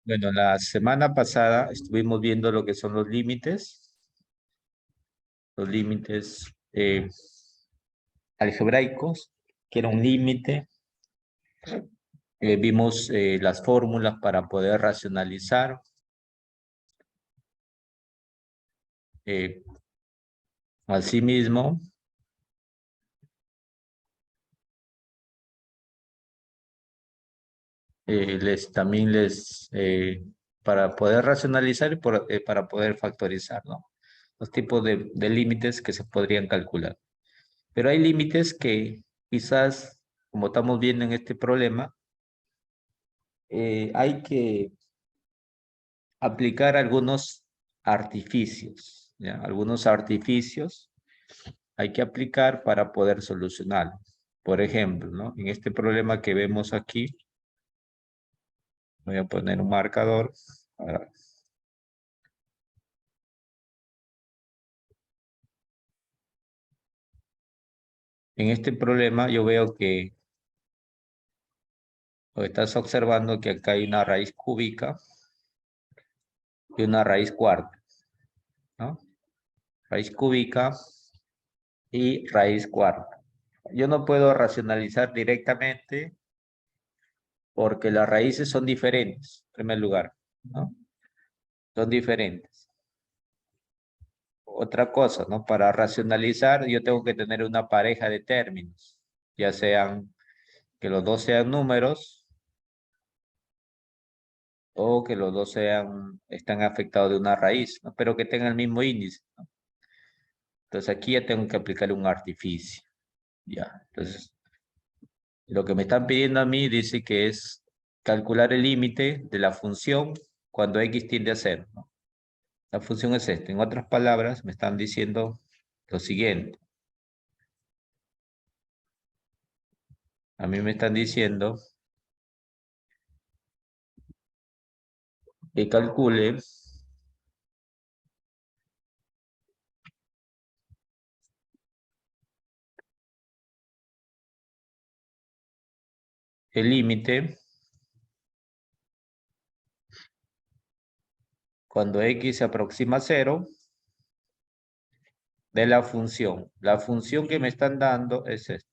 Bueno, la semana pasada estuvimos viendo lo que son los límites algebraicos, que era un límite. Vimos las fórmulas para poder racionalizar. Eh, Asimismo, también para poder racionalizar y para poder factorizar, ¿no? Los tipos de límites que se podrían calcular. Pero hay límites que quizás, como estamos viendo en este problema, hay que aplicar algunos artificios, ¿ya? Algunos artificios hay que aplicar para poder solucionarlo. Por ejemplo, ¿no? En este problema que vemos aquí, voy a poner un marcador. para- En este problema yo veo que o estás observando que acá hay una raíz cúbica y una raíz cuarta, ¿no? Raíz cúbica y raíz cuarta. Yo no puedo racionalizar directamente porque las raíces son diferentes, en primer lugar, ¿no? Son diferentes. Otra cosa, ¿no? Para racionalizar yo tengo que tener una pareja de términos, ya sean que los dos sean números o que los dos están afectados de una raíz, ¿no? Pero que tengan el mismo índice, ¿no? Entonces aquí ya tengo que aplicarle un artificio, ya. Entonces, lo que me están pidiendo a mí dice que es calcular el límite de la función cuando x tiende a cero, ¿no? La función es esta. En otras palabras, me están diciendo lo siguiente. A mí me están diciendo que calcule el límite cuando x se aproxima a cero de la función. La función que me están dando es esta.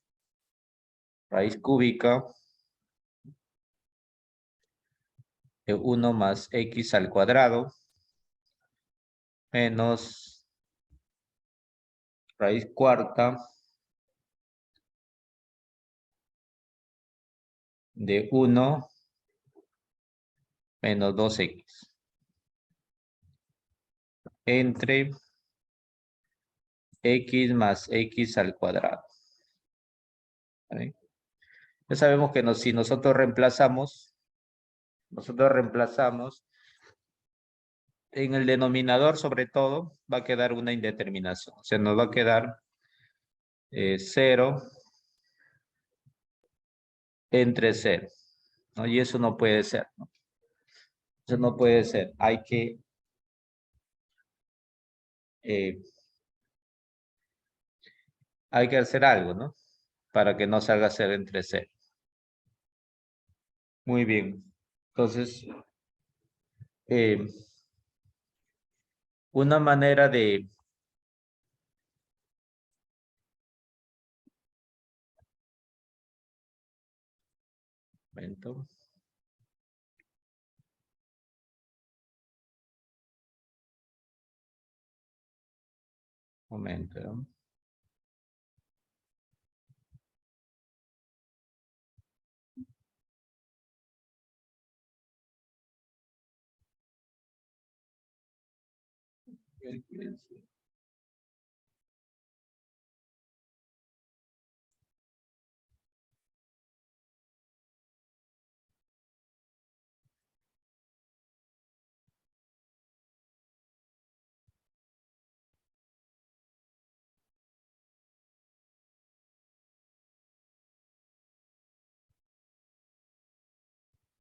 Raíz cúbica de 1 más x al cuadrado menos raíz cuarta de 1 menos 2x entre x más x al cuadrado. ¿Vale? Ya sabemos que si nosotros reemplazamos en el denominador sobre todo, va a quedar una indeterminación. O sea, nos va a quedar 0 entre 0, ¿no? Y eso no puede ser, ¿no? Eso no puede ser. Eh, hay que hacer algo, ¿no? Para que no salga 0 entre 0. Muy bien. Entonces, eh, una manera de... Momento, momento, ¿no?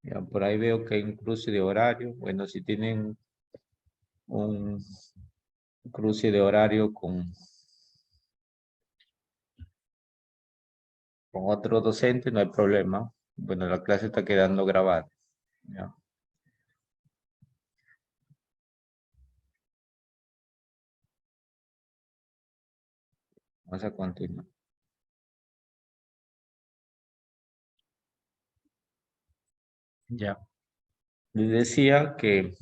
Ya, por ahí veo que hay un cruce de horario. Bueno, si tienen un cruce de horario con otro docente, no hay problema. Bueno, la clase está quedando grabada. ¿Ya? Vamos a continuar. Ya. Les decía que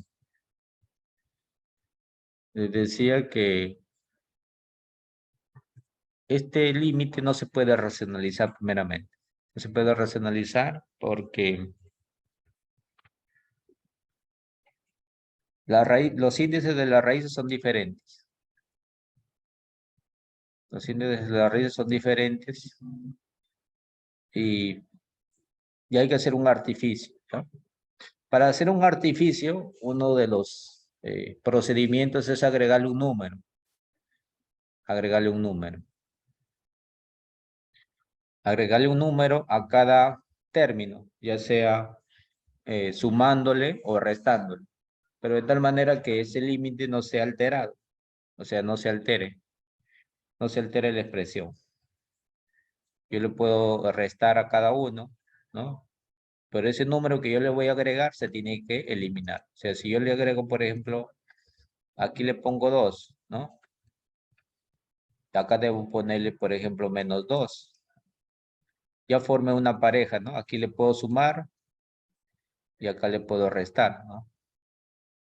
este límite no se puede racionalizar primeramente. No se puede racionalizar porque los índices de las raíces son diferentes. Los índices de las raíces son diferentes y hay que hacer un artificio, ¿no? Para hacer un artificio, uno de los procedimientos es agregarle un número. Agregarle un número. Agregarle un número a cada término, ya sea sumándole o restándole, pero de tal manera que ese límite no sea alterado, o sea, no se altere la expresión. Yo le puedo restar a cada uno, ¿no? Pero ese número que yo le voy a agregar se tiene que eliminar. O sea, si yo le agrego, por ejemplo, aquí le pongo 2, ¿no? Acá debo ponerle, por ejemplo, -2. Ya formé una pareja, ¿no? Aquí le puedo sumar y acá le puedo restar, ¿no?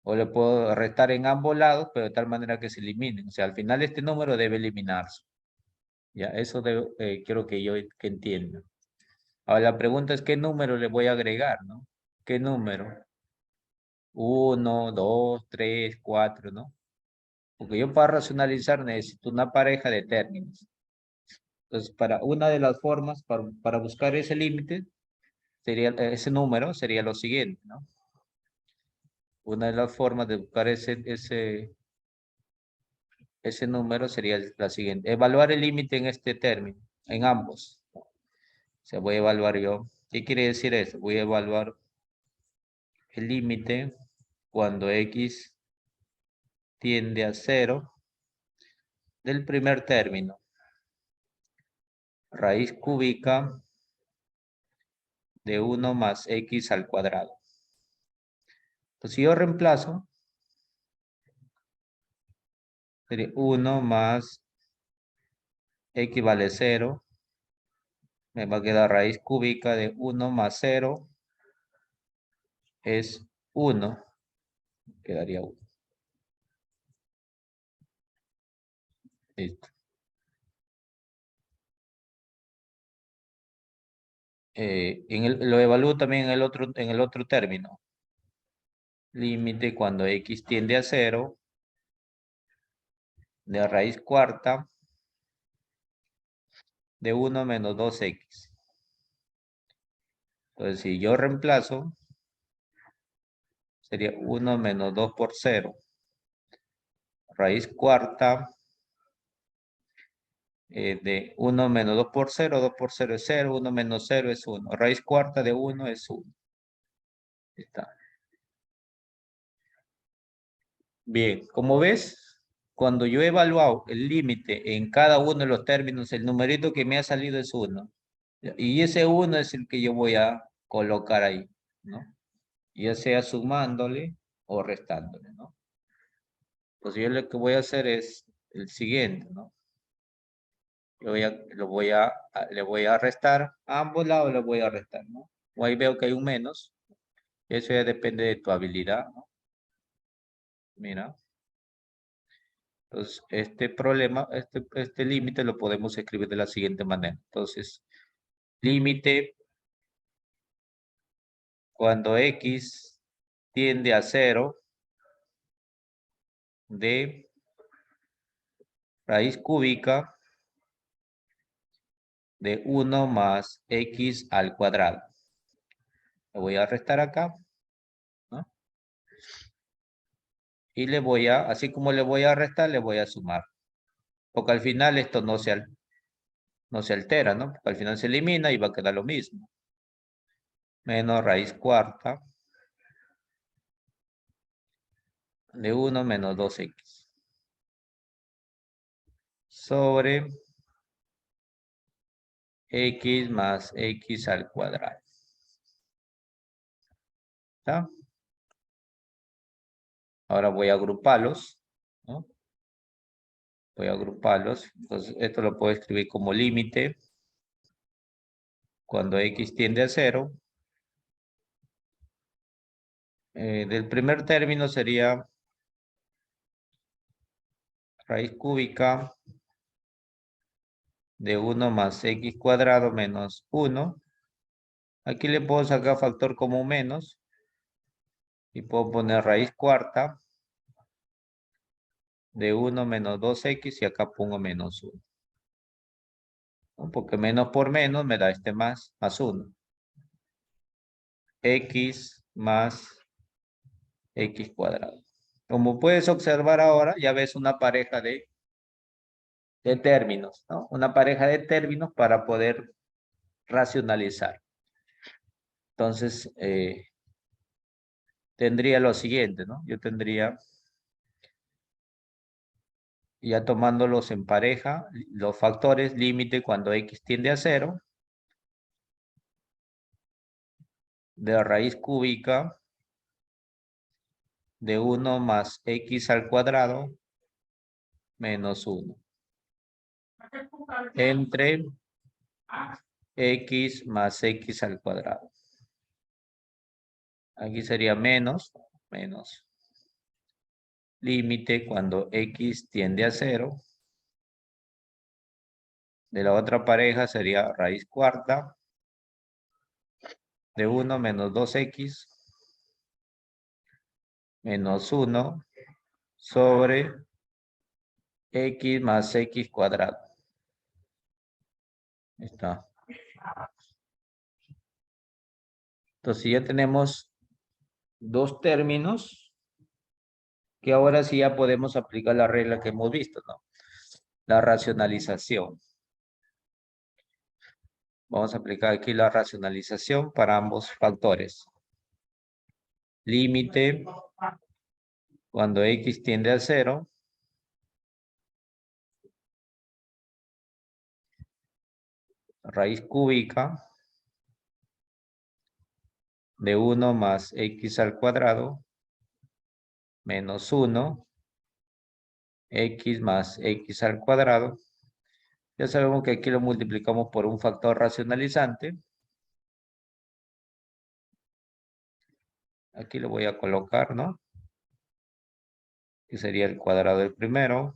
O le puedo restar en ambos lados, pero de tal manera que se eliminen. O sea, al final este número debe eliminarse. Ya, eso quiero que entienda. Ahora la pregunta es, ¿qué número le voy a agregar, no? ¿Qué número? 1, 2, 3, 4, ¿no? Porque yo para racionalizar necesito una pareja de términos. Entonces, para una de las formas, para buscar ese límite, sería ese número, sería lo siguiente, ¿no? Una de las formas de buscar ese número sería la siguiente. Evaluar el límite en este término, en ambos. O sea, voy a evaluar yo. ¿Qué quiere decir eso? Voy a evaluar el límite cuando x tiende a 0 del primer término. Raíz cúbica de 1 más x al cuadrado. Entonces, si yo reemplazo, sería 1 más x vale 0. Me va a quedar raíz cúbica de 1 más 0 es 1. Quedaría 1. Listo. Lo evalúo también en el otro término. Límite cuando x tiende a 0 de raíz cuarta de 1 menos 2x. Entonces, si yo reemplazo, sería 1 menos 2 por 0. Raíz cuarta de 1 menos 2 por 0. 2 por 0 es 0. 1 menos 0 es 1. Raíz cuarta de 1 es 1. Está. Bien, como ves, cuando yo he evaluado el límite en cada uno de los términos, el numerito que me ha salido es 1. Y ese 1 es el que yo voy a colocar ahí, ¿no? Ya sea sumándole o restándole, ¿no? Pues yo lo que voy a hacer es el siguiente, ¿no? Le voy a restar, a ambos lados le voy a restar, ¿no? O ahí veo que hay un menos, eso ya depende de tu habilidad, ¿no? Mira. Entonces, este problema, este límite lo podemos escribir de la siguiente manera. Entonces, límite cuando x tiende a 0 de raíz cúbica de 1 más x al cuadrado. Le voy a restar acá, ¿no? Y así como le voy a restar, le voy a sumar. Porque al final esto no se altera, ¿no? Porque al final se elimina y va a quedar lo mismo. Menos raíz cuarta de 1 menos 2x. Sobre x más x al cuadrado. ¿Está? Ahora voy a agruparlos, ¿no? Voy a agruparlos. Entonces, esto lo puedo escribir como límite cuando x tiende a 0. Del primer término sería raíz cúbica de 1 más x cuadrado menos 1. Aquí le puedo sacar factor como menos y puedo poner raíz cuarta de 1 menos 2x y acá pongo menos 1. ¿No? Porque menos por menos me da este más 1. X más x cuadrado. Como puedes observar ahora, ya ves una pareja de términos, ¿no? Una pareja de términos para poder racionalizar. Entonces, tendría lo siguiente, ¿no? Yo tendría, ya tomándolos en pareja, los factores límite cuando x tiende a 0, de raíz cúbica de 1 más x al cuadrado menos 1. Entre x más x al cuadrado. Aquí sería menos límite cuando x tiende a 0. De la otra pareja sería raíz cuarta de 1 menos 2x menos 1 sobre x más x cuadrado. Ahí está. Entonces ya tenemos dos términos que ahora sí ya podemos aplicar la regla que hemos visto, ¿no? La racionalización. Vamos a aplicar aquí la racionalización para ambos factores. Límite cuando x tiende a 0. Raíz cúbica de 1 más x al cuadrado menos 1 x más x al cuadrado. Ya sabemos que aquí lo multiplicamos por un factor racionalizante. Aquí lo voy a colocar, ¿no? Que sería el cuadrado del primero.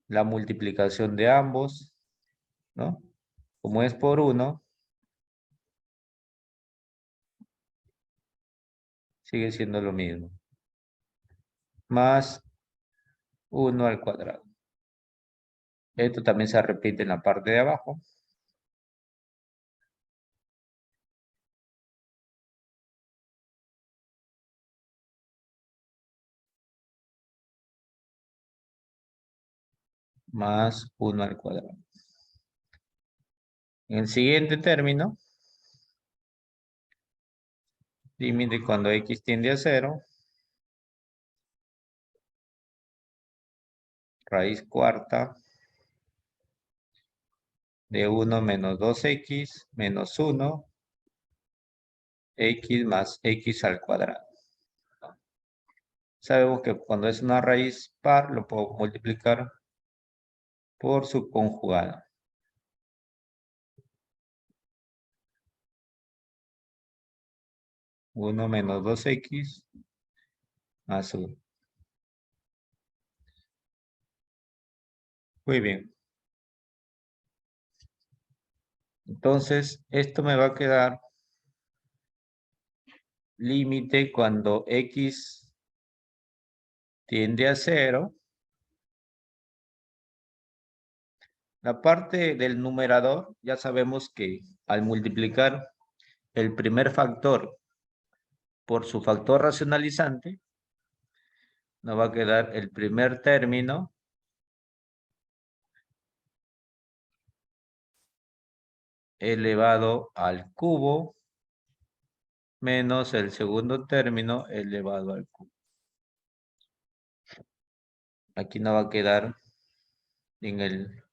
La multiplicación de ambos, ¿no? Como es por 1, sigue siendo lo mismo. Más 1 al cuadrado. Esto también se repite en la parte de abajo. Más 1 al cuadrado. En el siguiente término, límite cuando x tiende a 0, raíz cuarta de 1 menos 2x menos 1, x más x al cuadrado. Sabemos que cuando es una raíz par, lo puedo multiplicar por su conjugada. 1 menos 2x más 1. Muy bien. Entonces, esto me va a quedar límite cuando x tiende a 0. La parte del numerador, ya sabemos que al multiplicar el primer factor por su factor racionalizante, nos va a quedar el primer término elevado al cubo menos el segundo término elevado al cubo. Aquí nos va a quedar en el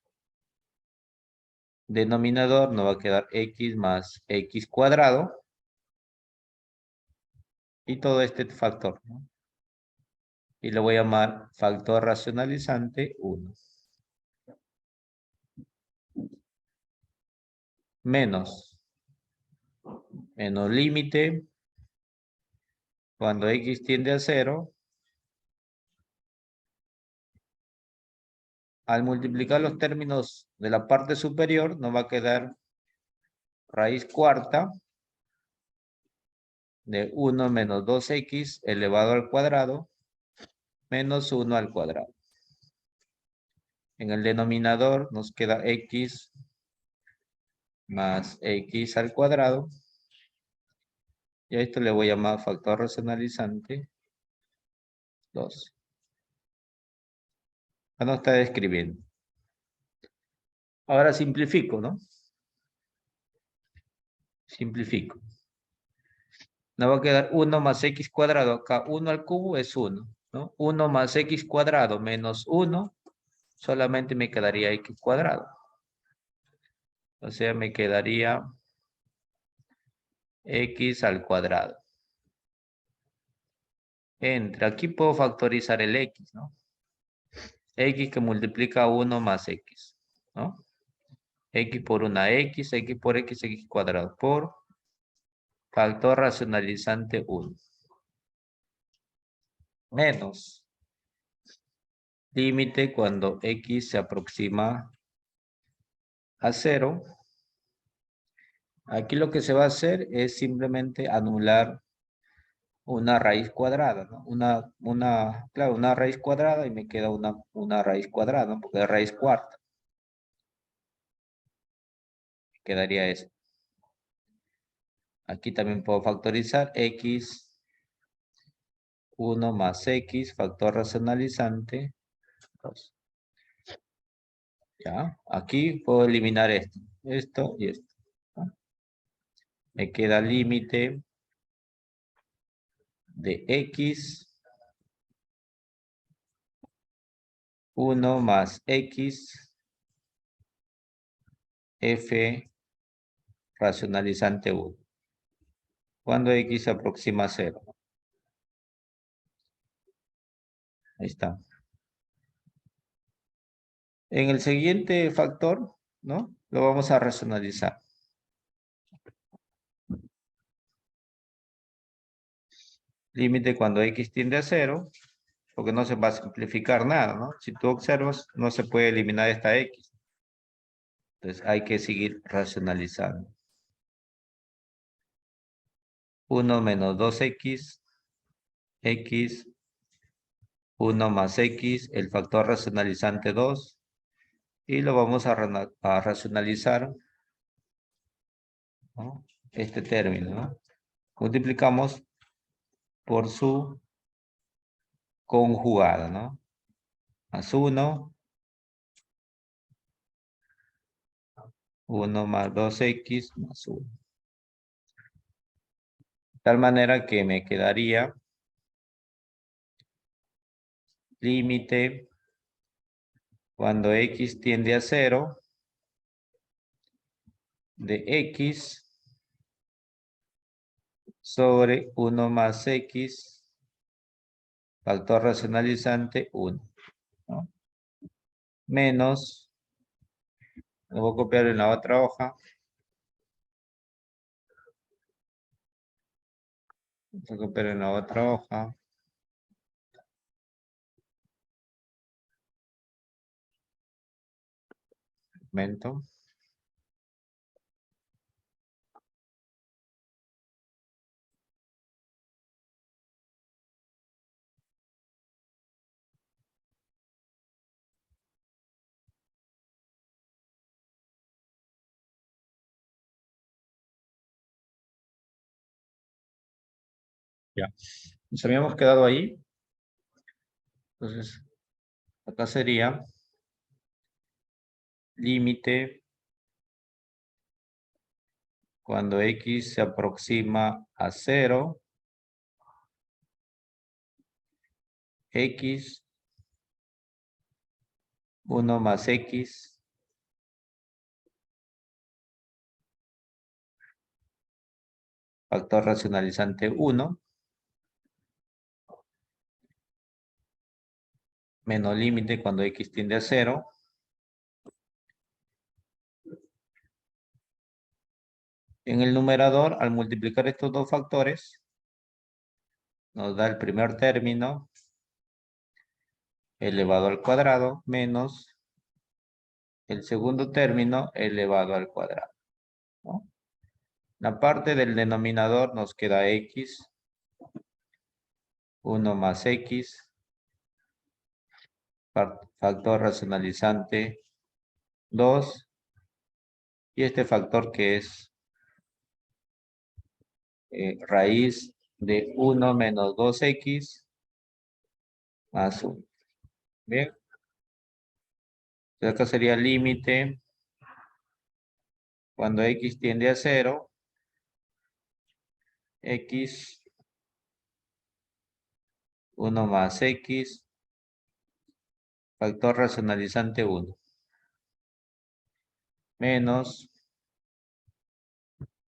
denominador, nos va a quedar x más x cuadrado y todo este factor, ¿no? y lo voy a llamar factor racionalizante 1. Menos límite cuando x tiende a 0. Al multiplicar los términos de la parte superior, nos va a quedar raíz cuarta de 1 menos 2x elevado al cuadrado menos 1 al cuadrado. En el denominador nos queda x más x al cuadrado. Y a esto le voy a llamar factor racionalizante 2. Ya no está escribiendo. Ahora simplifico, ¿no? Simplifico. Nos va a quedar 1 más x cuadrado. Acá 1 al cubo es 1, ¿no? 1 más x cuadrado menos 1, solamente me quedaría x cuadrado. O sea, me quedaría x al cuadrado. Aquí puedo factorizar el x, ¿no? X que multiplica 1 más x, ¿no? X por una x por x cuadrado, por factor racionalizante 1. Menos límite cuando x se aproxima a 0. Aquí lo que se va a hacer es simplemente anular una raíz cuadrada, ¿no? Claro, una raíz cuadrada y me queda una raíz cuadrada, ¿no? Porque es raíz cuarta. Quedaría eso. Aquí también puedo factorizar x 1 más x, factor racionalizante 2. ¿Ya? Aquí puedo eliminar esto y esto, ¿no? Me queda límite de x 1 más x f racionalizante 1. Cuando x se aproxima a 0. Ahí está. En el siguiente factor, ¿no? Lo vamos a racionalizar. Límite cuando x tiende a 0, porque no se va a simplificar nada, ¿no? Si tú observas, no se puede eliminar esta x. Entonces hay que seguir racionalizando. 1 menos 2x, x, 1 más x, el factor racionalizante 2, y lo vamos a racionalizar, ¿no? Este término, ¿no? Multiplicamos por su conjugada, ¿no? Más 1, 1 más 2x más 1. De tal manera que me quedaría límite cuando x tiende a 0 de x sobre 1 más x, factor racionalizante 1, ¿no? Menos, lo voy a copiar en la otra hoja. Voy a copiar en la otra hoja. Momento. Ya. Nos habíamos quedado ahí. Entonces, acá sería límite cuando x se aproxima a 0, x, 1 más x, factor racionalizante 1, menos límite cuando x tiende a 0. En el numerador, al multiplicar estos dos factores, nos da el primer término elevado al cuadrado menos el segundo término elevado al cuadrado, ¿no? La parte del denominador nos queda x, 1 más x, factor racionalizante 2, y este factor que es raíz de 1 menos 2x más 1. Bien, entonces acá sería límite cuando x tiende a 0, x 1 más x, factor racionalizante 1, menos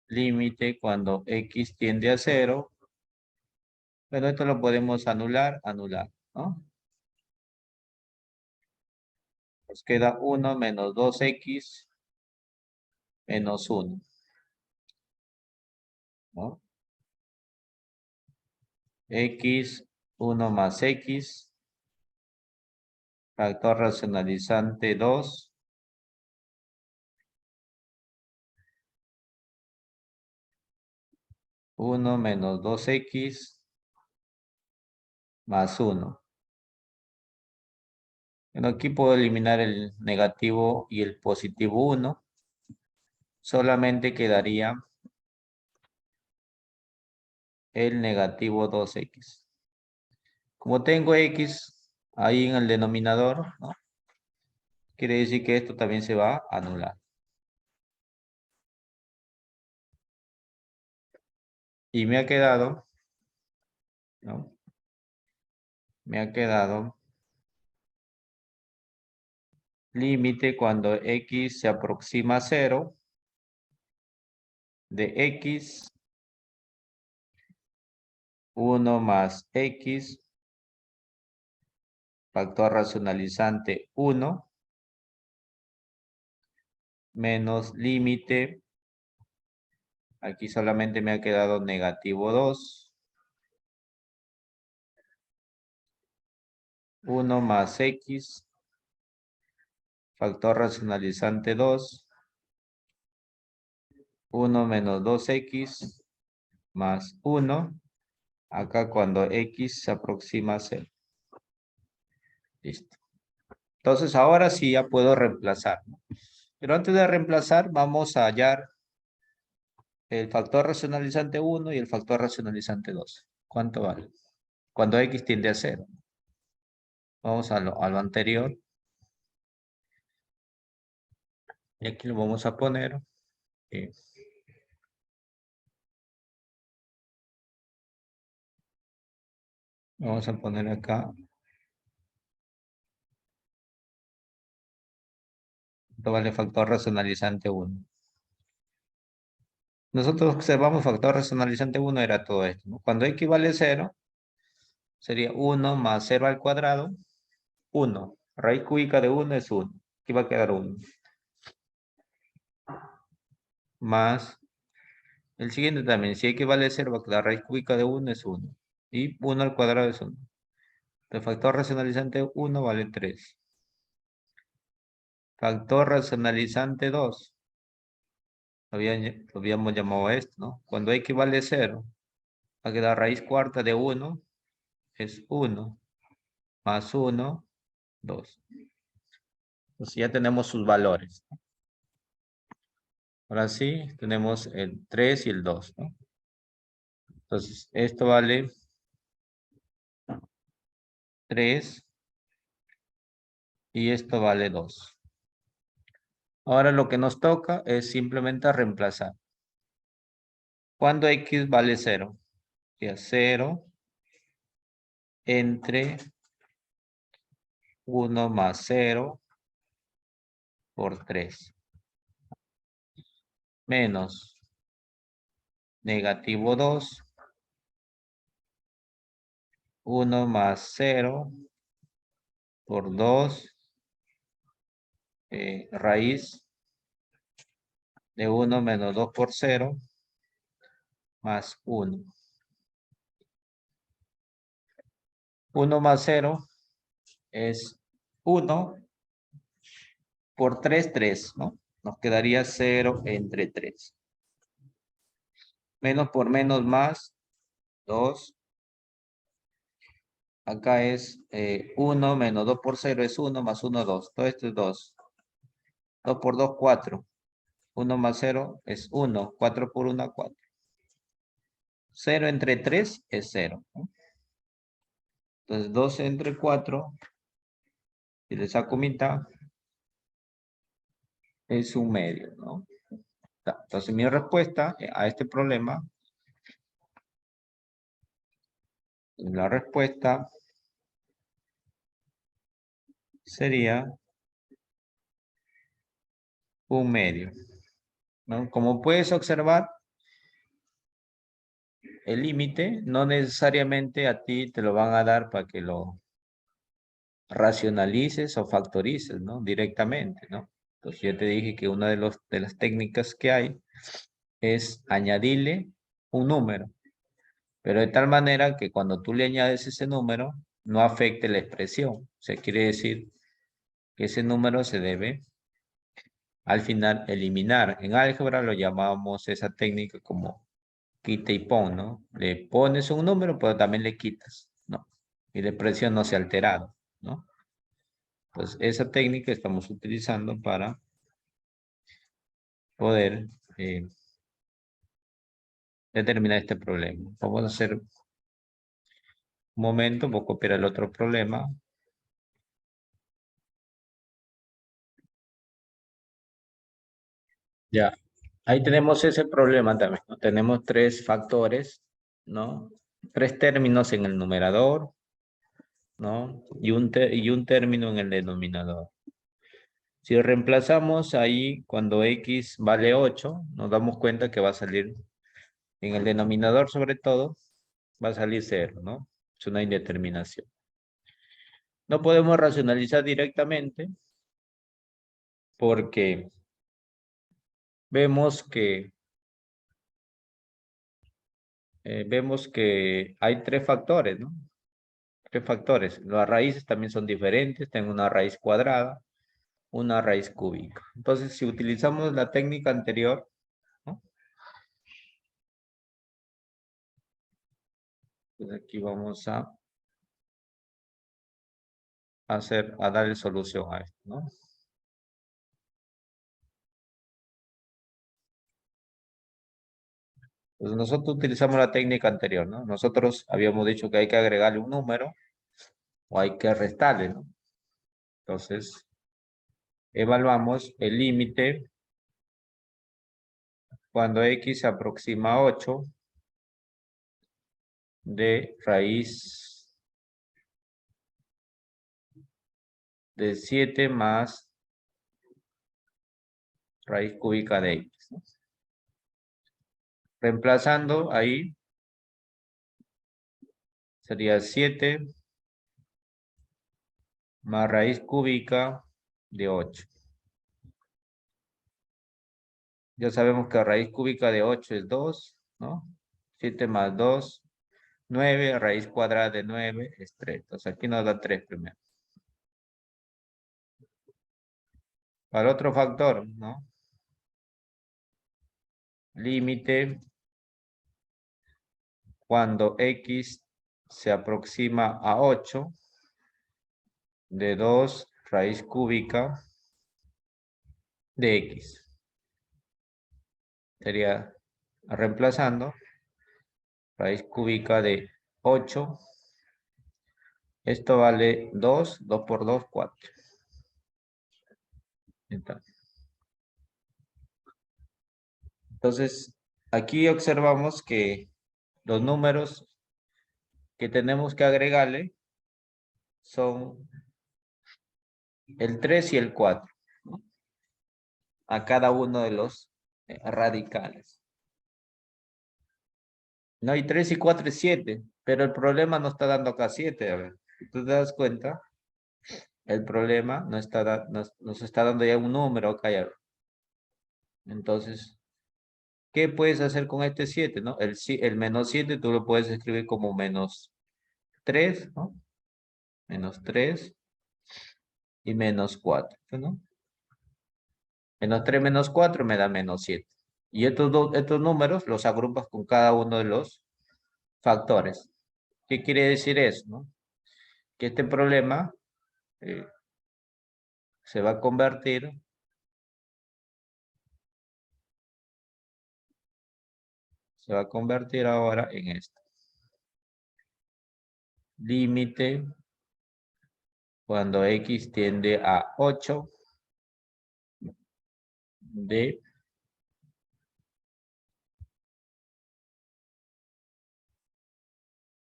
límite cuando x tiende a 0. Bueno, esto lo podemos anular, ¿no? Nos queda 1 menos 2x menos 1, ¿no? X, 1 más x, factor racionalizante 2, 1 menos 2x más 1. Bueno, aquí puedo eliminar el negativo y el positivo 1. Solamente quedaría el negativo 2x. Como tengo x ahí en el denominador, ¿no? Quiere decir que esto también se va a anular. Y me ha quedado, ¿no? Me ha quedado límite cuando x se aproxima a 0 de x, 1 más x, factor racionalizante 1, menos límite, aquí solamente me ha quedado negativo 2, 1 más x, factor racionalizante 2, 1 menos 2x más 1, acá cuando x se aproxima a 0. Listo. Entonces ahora sí ya puedo reemplazar, ¿no? Pero antes de reemplazar vamos a hallar el factor racionalizante 1 y el factor racionalizante 2. ¿Cuánto vale? Cuando x tiende a 0. Vamos a lo anterior. Y aquí lo vamos a poner. eh, Vamos a poner acá. Esto vale factor racionalizante 1. Nosotros observamos factor racionalizante 1 era todo esto, ¿no? Cuando x vale 0, sería 1 más 0 al cuadrado, 1. Raíz cúbica de 1 es 1. Aquí va a quedar 1. Más el siguiente también, si x vale 0, la raíz cúbica de 1 es 1. Y 1 al cuadrado es 1. El factor racionalizante 1 vale 3. Factor racionalizante 2. Lo habíamos llamado esto, ¿no? Cuando x vale 0, va a quedar raíz cuarta de 1 es 1. Más 1, 2. Entonces ya tenemos sus valores, ¿no? Ahora sí, tenemos el 3 y el 2, ¿no? Entonces, esto vale 3 y esto vale 2. Ahora lo que nos toca es simplemente reemplazar. Cuando x vale 0, que 0 entre 1 más 0 por 3. Menos negativo 2, 1 más 0 por 2 raíz de 1 menos 2 por 0 más 1. 1 más 0 es 1 por 3, 3, ¿no? Nos quedaría 0 entre 3. Menos por menos más 2. Acá es 1 menos 2 por 0 es 1 más 1, 2. Todo esto es 2. 2 por 2, 4. 1 más 0 es 1. 4 por 1, 4. 0 entre 3 es 0, ¿no? Entonces 2 entre 4, si le saco mitad, es 1/2, ¿no? Entonces mi respuesta a este problema, la respuesta sería 1/2, ¿no? Como puedes observar, el límite no necesariamente a ti te lo van a dar para que lo racionalices o factorices, ¿no? Directamente, ¿no? Entonces yo te dije que una de las técnicas que hay es añadirle un número, pero de tal manera que cuando tú le añades ese número, no afecte la expresión. O sea, quiere decir que ese número se debe al final eliminar. En álgebra lo llamamos esa técnica como quita y pon, ¿no? Le pones un número, pero también le quitas, ¿no? Y la expresión no se ha alterado, ¿no? Entonces, esa técnica estamos utilizando para poder determinar este problema. Vamos a hacer un momento, voy a copiar el otro problema. Ya, ahí tenemos ese problema también, ¿no? Tenemos tres factores, ¿no? Tres términos en el numerador, ¿no? Y un término en el denominador. Si reemplazamos ahí cuando x vale 8, nos damos cuenta que va a salir en el denominador sobre todo, va a salir 0, ¿no? Es una indeterminación. No podemos racionalizar directamente porque vemos que hay tres factores, ¿no? Tres factores. Las raíces también son diferentes. Tengo una raíz cuadrada, una raíz cúbica. Entonces, si utilizamos la técnica anterior, ¿no? Pues aquí vamos a darle solución a esto, ¿no? Pues nosotros utilizamos la técnica anterior, ¿no? Nosotros habíamos dicho que hay que agregarle un número o hay que restarle, ¿no? Entonces, evaluamos el límite cuando x se aproxima a 8 de raíz de 7 más raíz cúbica de x, ¿no? Reemplazando ahí sería 7 más raíz cúbica de 8. Ya sabemos que raíz cúbica de 8 es 2, ¿no? 7 más 2, 9, raíz cuadrada de 9 es 3. Entonces aquí nos da 3 primero. Para otro factor, ¿no? Límite cuando x se aproxima a 8 de 2 raíz cúbica de x. Sería reemplazando raíz cúbica de 8. Esto vale 2, 2 por 2, 4. Entonces, aquí observamos que los números que tenemos que agregarle son el 3 y el 4, ¿no? A cada uno de los radicales. No, y 3 y 4 es 7, pero el problema no está dando acá 7. A ver, si tú te das cuenta, el problema nos está dando ya un número acá ya. Entonces, ¿qué puedes hacer con este 7, no? El menos 7 tú lo puedes escribir como menos 3, ¿no? Menos 3 y menos 4, ¿no? Menos 3 menos 4 me da menos 7. Y estos números los agrupas con cada uno de los factores. ¿Qué quiere decir eso, no? Que este problema eh, se va a convertir ahora en esto. Límite cuando x tiende a 8 de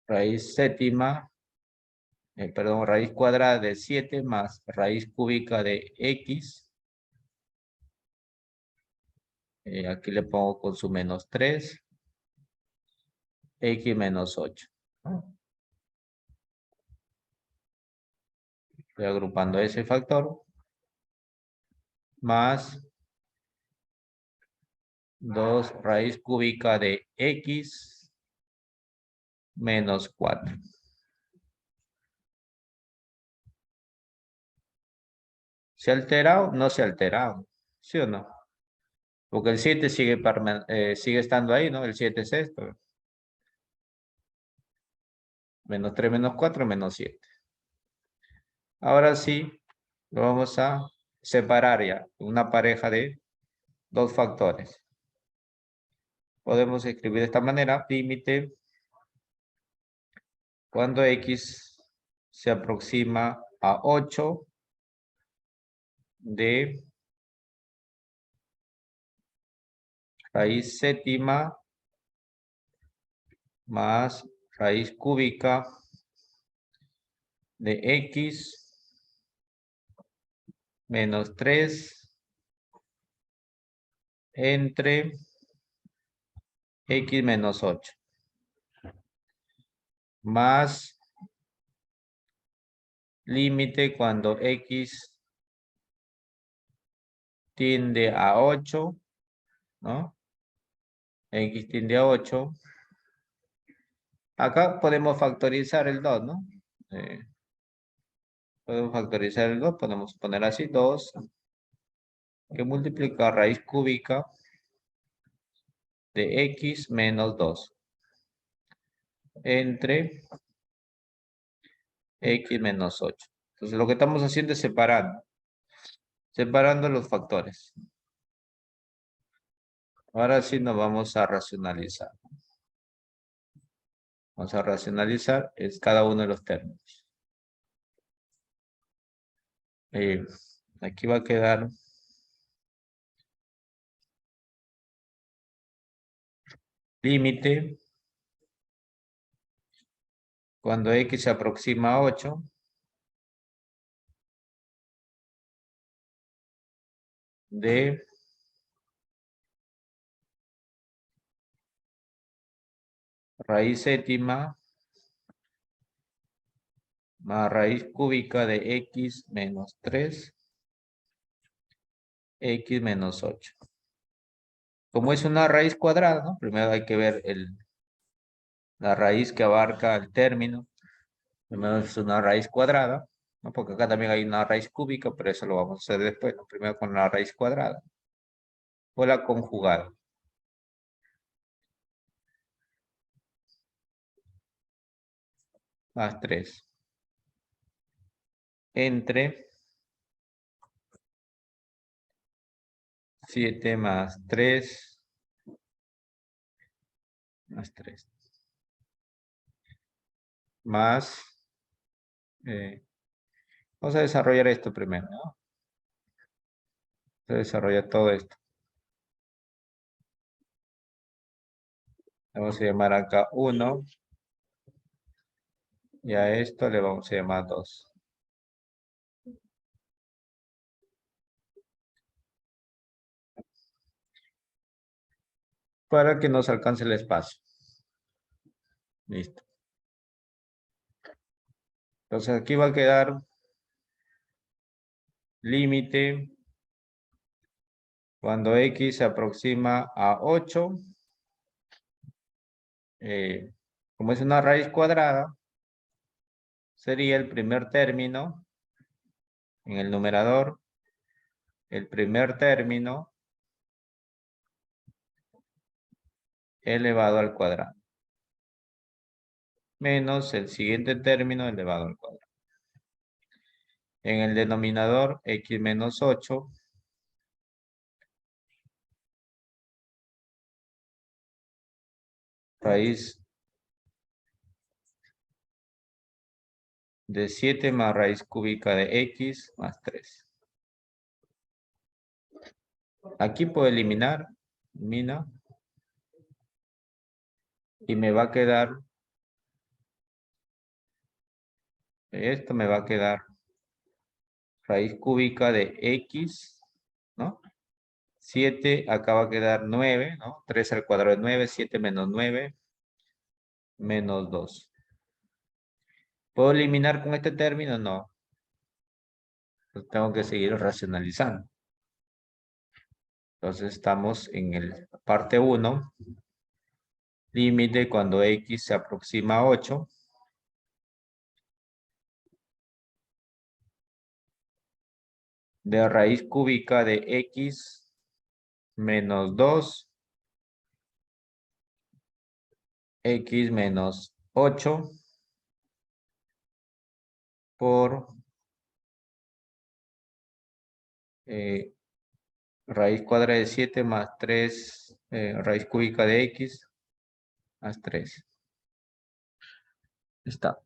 raíz séptima, perdón, raíz cuadrada de 7 más raíz cúbica de x. Aquí le pongo con su menos 3, x menos 8. Estoy agrupando ese factor más 2 raíz cúbica de x menos 4. ¿Se ha alterado? No se ha alterado. ¿Sí o no? Porque el 7 sigue estando ahí, ¿no? El 7 es esto. Menos 3 menos 4 menos 7. Ahora sí, lo vamos a separar ya. Una pareja de dos factores. Podemos escribir de esta manera. Límite cuando x se aproxima a 8 de raíz séptima más raíz cúbica de x menos 3 entre x menos 8 más límite cuando x tiende a 8, ¿no? X tiende a 8. Acá podemos factorizar el 2, ¿no? Podemos factorizar el 2, podemos poner así 2, que multiplica raíz cúbica de x menos 2 entre x menos 8. Entonces lo que estamos haciendo es separando los factores. Ahora sí nos vamos a racionalizar. Vamos a racionalizar es cada uno de los términos. Aquí va a quedar límite cuando x se aproxima a 8 de raíz séptima más raíz cúbica de x menos 3, x menos 8. Como es una raíz cuadrada, ¿no? Primero hay que ver la raíz que abarca el término. Primero es una raíz cuadrada, ¿no? Porque acá también hay una raíz cúbica, pero eso lo vamos a hacer después, ¿no? Primero con la raíz cuadrada o la conjugada. Más 3. Entre 7 más 3 más 3. Más, vamos a desarrollar esto primero, ¿no? Vamos a desarrollar todo esto. Vamos a llamar acá 1. Y a esto le vamos a llamar 2. Para que nos alcance el espacio. Listo. Entonces aquí va a quedar límite cuando x se aproxima a 8. Como es una raíz cuadrada, sería el primer término en el numerador, el primer término elevado al cuadrado, menos el siguiente término elevado al cuadrado. En el denominador, x menos 8 raíz de 7 más raíz cúbica de x más 3. Aquí puedo eliminar, elimina, y me va a quedar, esto me va a quedar raíz cúbica de x, ¿no? 7, acá va a quedar 9, ¿no? 3 al cuadrado es 9, 7 menos 9, menos 2. ¿Puedo eliminar con este término? No. Pues tengo que seguir racionalizando. Entonces estamos en el parte 1. Límite cuando x se aproxima a 8. De raíz cúbica de x menos 2. X menos 8 por raíz cuadrada de 7 más 3, raíz cúbica de x más 3. Está.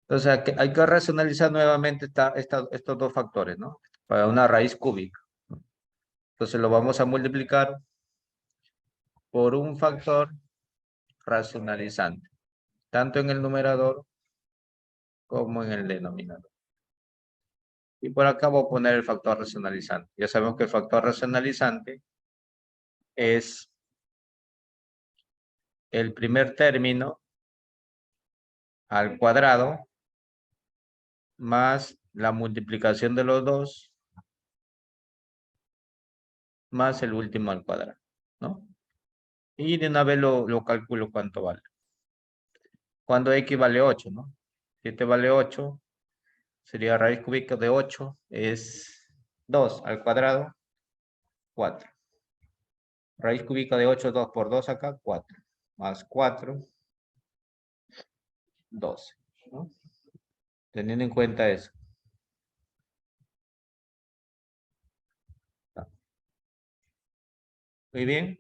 Entonces hay que racionalizar nuevamente estos dos factores, ¿no? Para una raíz cúbica. Entonces lo vamos a multiplicar por un factor racionalizante, tanto en el numerador como en el denominador. Y por acá voy a poner el factor racionalizante. Ya sabemos que el factor racionalizante es el primer término al cuadrado más la multiplicación de los dos más el último al cuadrado, ¿no? Y de una vez lo calculo cuánto vale. Cuando x vale 8, ¿no? 7 vale 8, sería raíz cúbica de 8, es 2 al cuadrado, 4. Raíz cúbica de 8, 2 por 2 acá, 4. Más 4, 12, ¿no? Teniendo en cuenta eso. Muy bien.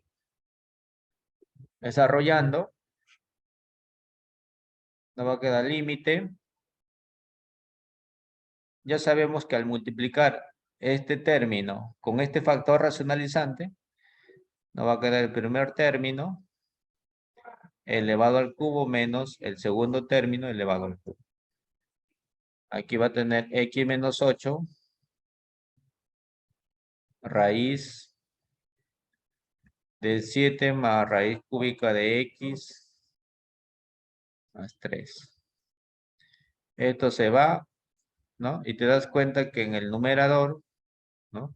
Desarrollando. Nos va a quedar límite. Ya sabemos que al multiplicar este término con este factor racionalizante, nos va a quedar el primer término elevado al cubo menos el segundo término elevado al cubo. Aquí va a tener x menos 8 raíz de 7 más raíz cúbica de x más 3. Esto se va, ¿no? Y te das cuenta que en el numerador, ¿no?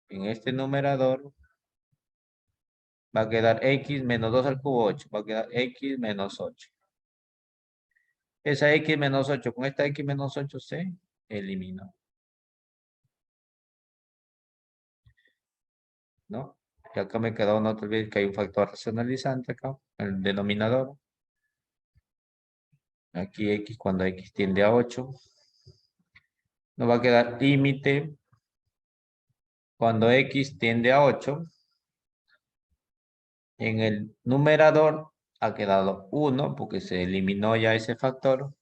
En este numerador va a quedar x menos 2 al cubo 8. Va a quedar x menos 8. Esa x menos 8 con esta x menos 8 se eliminó, ¿no? Y acá me quedó, no te olvides que hay un factor racionalizante acá, el denominador. Aquí x cuando x tiende a 8. Nos va a quedar límite cuando x tiende a 8. En el numerador ha quedado 1 porque se eliminó ya ese factor.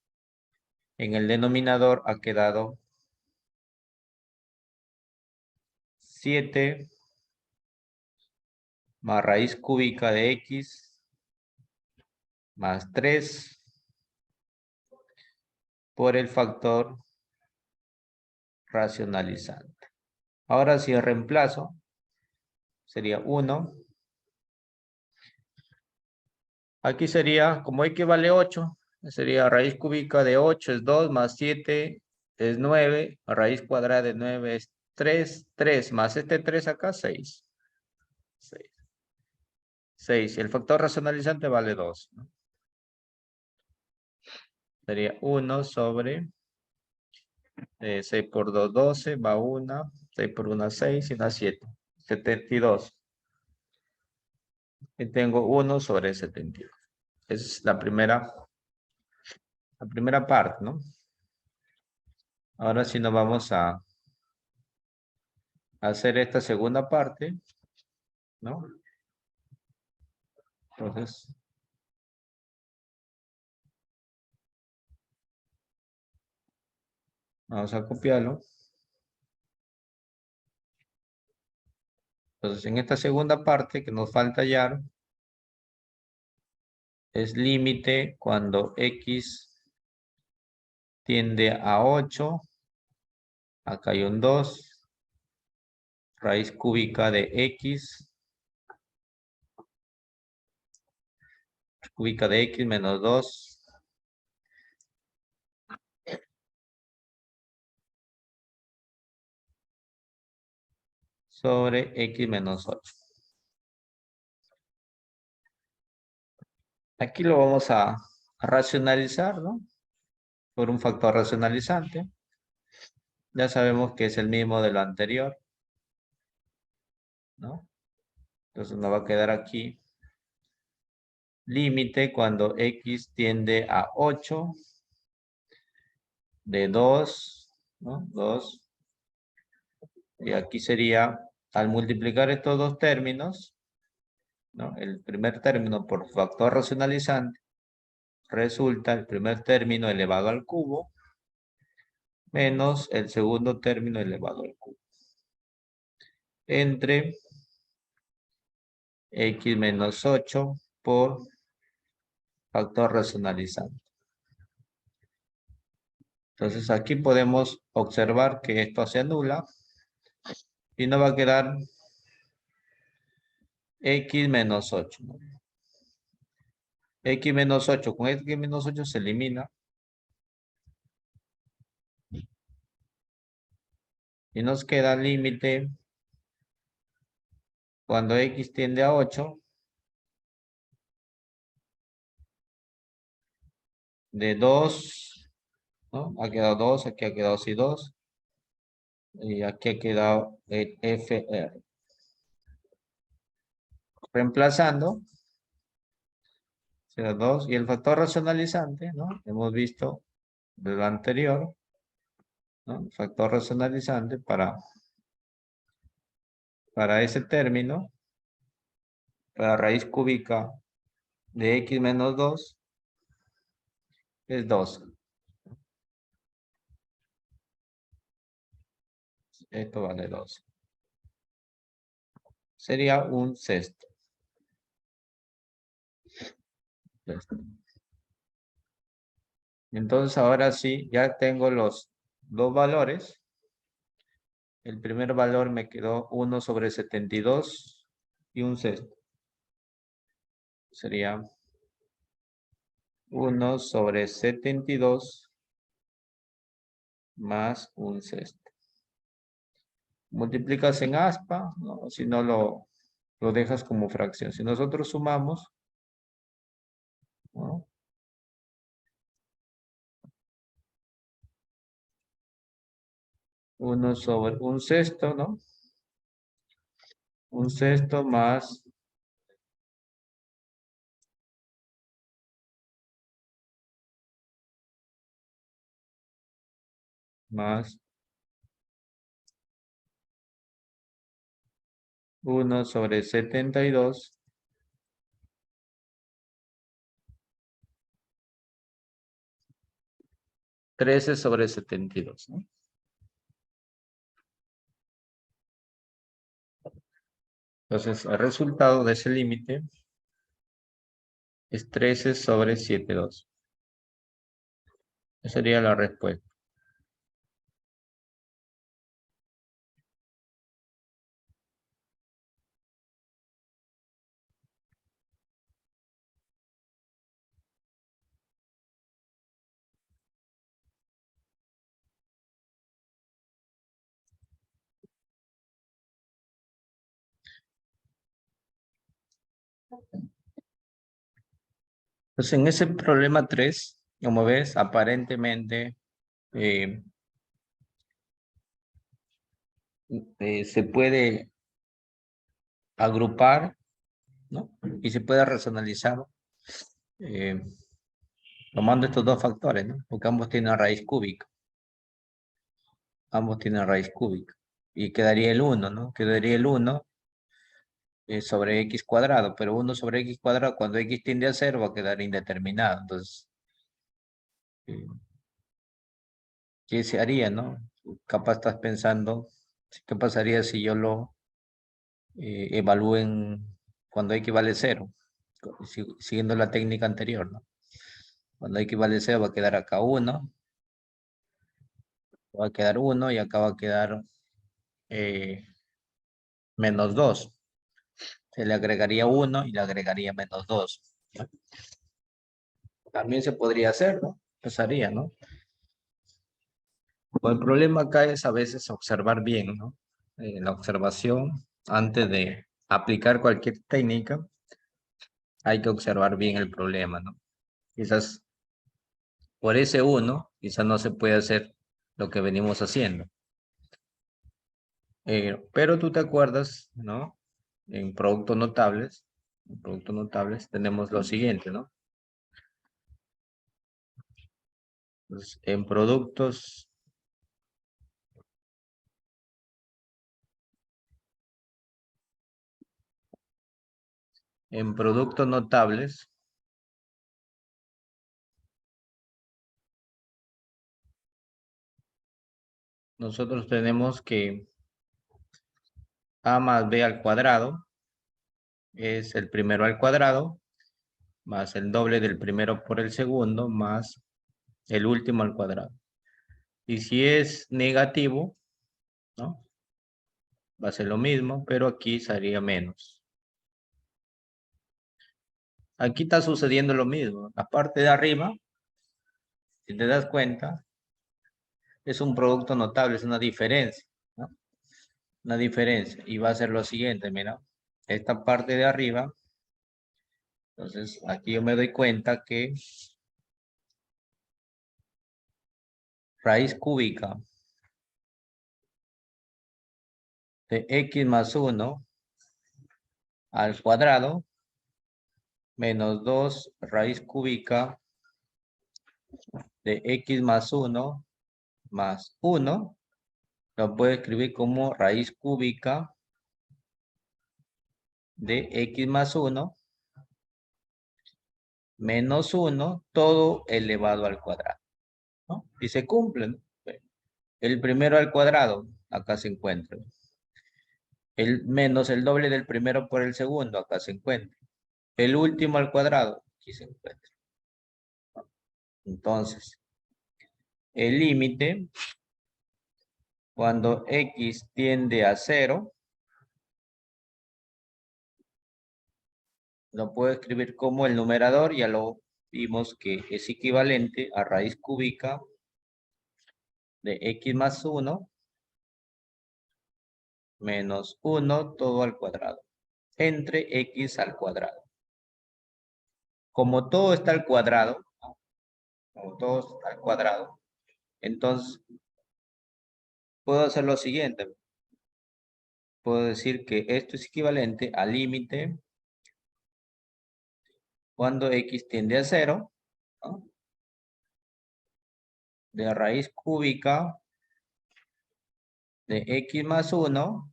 En el denominador ha quedado 7 más raíz cúbica de x más 3 por el factor racionalizante. Ahora si reemplazo, sería 1. Aquí sería, como x vale 8, sería raíz cúbica de 8 es 2 más 7 es 9, raíz cuadrada de 9 es 3, 3 más este 3 acá, 6. 6. 6. El factor racionalizante vale 2, ¿no? Sería 1 sobre 6 por 2, 12, va 1, 6 por 1, 6 y una 7. 72. Y tengo 1 sobre 72. Esa es la primera parte, ¿no? Ahora sí nos vamos a hacer esta segunda parte, ¿no? Entonces, vamos a copiarlo. Entonces, en esta segunda parte que nos falta hallar, es límite cuando x tiende a 8. Acá hay un 2. Raíz cúbica de x. Cúbica de x menos 2. Sobre x menos 8. Aquí lo vamos a racionalizar, ¿no? Por un factor racionalizante. Ya sabemos que es el mismo de lo anterior, ¿no? Entonces nos va a quedar aquí límite cuando x tiende a 8 de 2, ¿no? 2. Y aquí sería, al multiplicar estos dos términos, ¿no? El primer término por factor racionalizante, resulta el primer término elevado al cubo menos el segundo término elevado al cubo. Entre x menos 8 por factor racionalizante. Entonces aquí podemos observar que esto se anula y nos va a quedar x menos 8. ¿No? X menos 8, con x menos 8 se elimina. Y nos queda límite cuando x tiende a 8 de 2, ¿no? Ha quedado 2, aquí ha quedado sí 2. Y aquí ha quedado el FR. Reemplazando, será 2. Y el factor racionalizante, ¿no? Hemos visto de lo anterior, ¿no? Factor racionalizante para ese término, para raíz cúbica de x menos 2, es 2. Esto vale 2. Sería un sexto. Entonces ahora sí, ya tengo los dos valores. El primer valor me quedó 1 sobre 72 y un sexto. Sería 1 sobre 72 más un sexto. Multiplicas en aspa, ¿no? Si no lo dejas como fracción. Si nosotros sumamos, ¿no? 1 sobre un sexto, ¿no? Un sexto más 1 sobre 72 13 sobre 72, ¿no? Entonces, el resultado de ese límite es 13 sobre 72. Esa sería la respuesta. Entonces, en ese problema 3, como ves, aparentemente eh, se puede agrupar, ¿no? Y se puede racionalizar eh, tomando estos dos factores, ¿no? Porque ambos tienen raíz cúbica. Ambos tienen raíz cúbica. Y quedaría el 1, ¿no? Quedaría el 1 sobre x cuadrado, pero 1 sobre x cuadrado, cuando x tiende a 0, va a quedar indeterminado. Entonces, eh, ¿qué se haría, no? Capaz estás pensando, ¿qué pasaría si yo lo evalúen cuando x vale 0? Siguiendo la técnica anterior, ¿no? Cuando x vale 0 va a quedar acá 1, va a quedar 1 y acá va a quedar eh, menos 2. Se le agregaría 1 y le agregaría menos 2. ¿No? También se podría hacer, ¿no? Pasaría, ¿no? Pues el problema acá es a veces observar bien, ¿no? La observación, antes de aplicar cualquier técnica, hay que observar bien el problema, ¿no? Quizás por ese 1, quizás no se puede hacer lo que venimos haciendo. Pero tú te acuerdas, ¿no? En productos notables tenemos lo siguiente, ¿no? Entonces, en productos notables, nosotros tenemos que a más b al cuadrado es el primero al cuadrado, más el doble del primero por el segundo, más el último al cuadrado. Y si es negativo, ¿no? Va a ser lo mismo, pero aquí sería menos. Aquí está sucediendo lo mismo. La parte de arriba, si te das cuenta, es un producto notable, es una diferencia, ¿no? Una diferencia. Y va a ser lo siguiente, mira. Esta parte de arriba, entonces aquí yo me doy cuenta que raíz cúbica de x más 1 al cuadrado menos 2 raíz cúbica de x más 1 más 1, lo puedo escribir como raíz cúbica de x más 1 menos 1, todo elevado al cuadrado, ¿no? Y se cumplen. El primero al cuadrado, acá se encuentra. El menos el doble del primero por el segundo, acá se encuentra. El último al cuadrado, aquí se encuentra. Entonces, el límite, cuando x tiende a 0, lo puedo escribir como el numerador, ya lo vimos que es equivalente a raíz cúbica de x más 1 menos 1 todo al cuadrado, entre x al cuadrado. Como todo está al cuadrado, ¿no? Como todo está al cuadrado, entonces puedo hacer lo siguiente. Puedo decir que esto es equivalente al límite cuando x tiende a 0, ¿no? De raíz cúbica de x más 1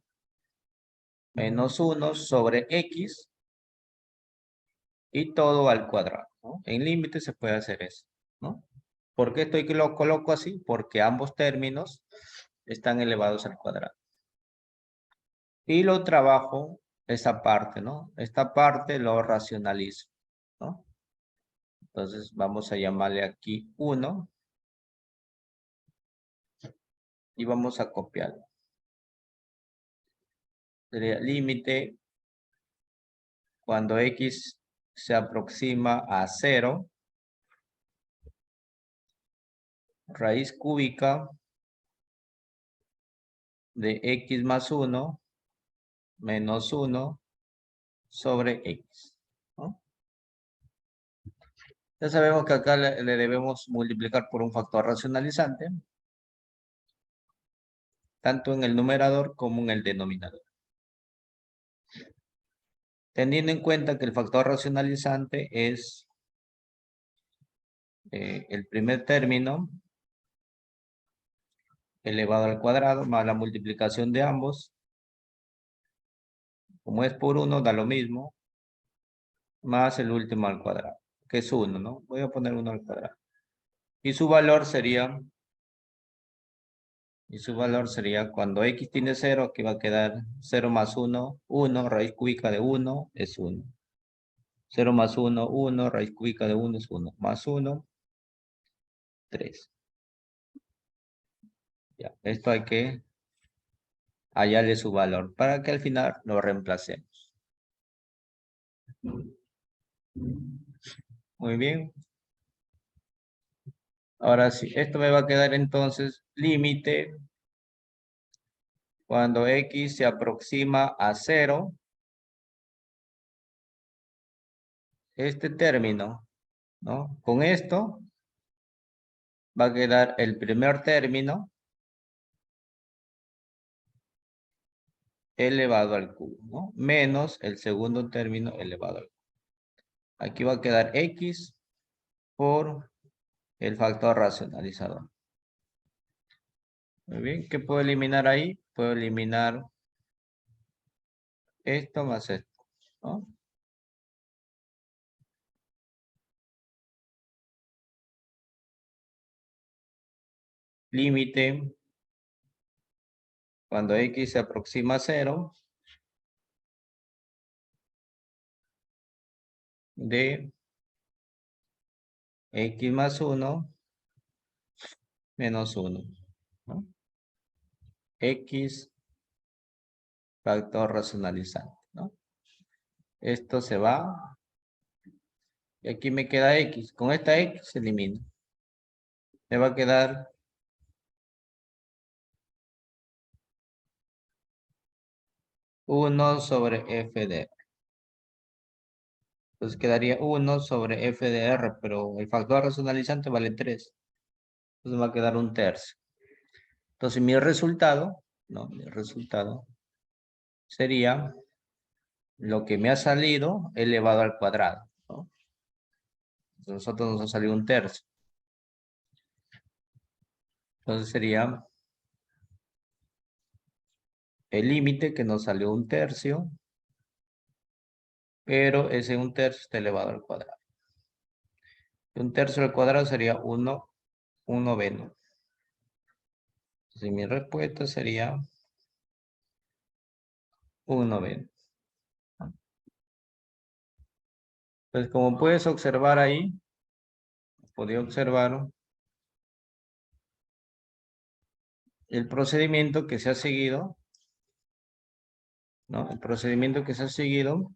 menos 1 sobre x y todo al cuadrado, ¿no? En límite se puede hacer eso, ¿no? ¿Por qué estoy que lo coloco así? Porque ambos términos están elevados al cuadrado. Y lo trabajo esa parte, ¿no? Esta parte lo racionalizo, ¿no? Entonces vamos a llamarle aquí 1 y vamos a copiarlo. Sería límite cuando x se aproxima a 0, raíz cúbica de x más 1 menos 1 sobre x. Ya sabemos que acá le debemos multiplicar por un factor racionalizante, tanto en el numerador como en el denominador. Teniendo en cuenta que el factor racionalizante es el primer término elevado al cuadrado más la multiplicación de ambos. Como es por 1, da lo mismo, más el último al cuadrado, que es 1, ¿no? Voy a poner 1 al cuadrado. Y su valor sería cuando x tiene 0, aquí va a quedar 0 más 1, 1, raíz cúbica de 1 es 1. 0 más 1, 1, raíz cúbica de 1 es 1, más 1, 3. Ya, esto hay que hallarle su valor para que al final lo reemplacemos. Muy bien. Ahora sí, esto me va a quedar entonces límite cuando x se aproxima a 0. Este término, ¿no? Con esto va a quedar el primer término elevado al cubo, ¿no? Menos el segundo término elevado al cubo. Aquí va a quedar x por el factor racionalizador. Muy bien, ¿qué puedo eliminar ahí? Puedo eliminar esto más esto, ¿no? Límite cuando x se aproxima a 0 de x más 1 menos 1, ¿no? X factor racionalizante, ¿no? Esto se va y aquí me queda x. Con esta x se elimina. Me va a quedar 1 sobre f de r. Entonces quedaría 1 sobre f de r, pero el factor racionalizante vale 3. Entonces va a quedar 1/3. Entonces mi resultado, ¿no? Mi resultado sería lo que me ha salido elevado al cuadrado, ¿no? Entonces nosotros nos ha salido 1/3. Entonces sería el límite que nos salió 1/3, pero ese 1/3 está elevado al cuadrado. 1/3 al cuadrado sería 1/9. Entonces mi respuesta sería 1/9. Entonces, como puedes observar ahí, podía observar el procedimiento que se ha seguido, ¿no? El procedimiento que se ha seguido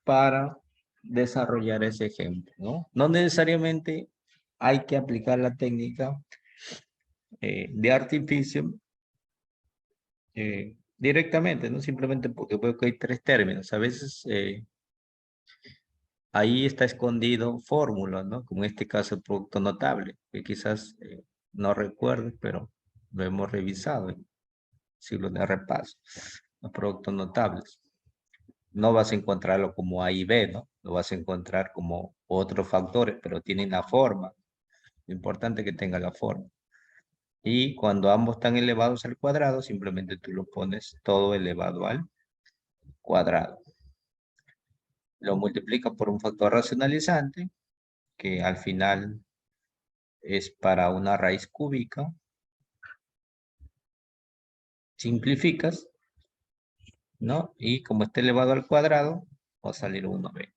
para desarrollar ese ejemplo, ¿no? No necesariamente hay que aplicar la técnica de artificio directamente, ¿no? Simplemente porque veo que hay 3 términos. A veces ahí está escondido fórmulas, ¿no? Como en este caso el producto notable, que quizás no recuerdes, pero lo hemos revisado en siglos de repaso. Los productos notables. No vas a encontrarlo como A y B, ¿no? Lo vas a encontrar como otros factores, pero tienen la forma. Lo importante es que tenga la forma. Y cuando ambos están elevados al cuadrado, simplemente tú lo pones todo elevado al cuadrado. Lo multiplicas por un factor racionalizante, que al final es para una raíz cúbica. Simplificas, ¿no? Y como está elevado al cuadrado, va a salir 1/20.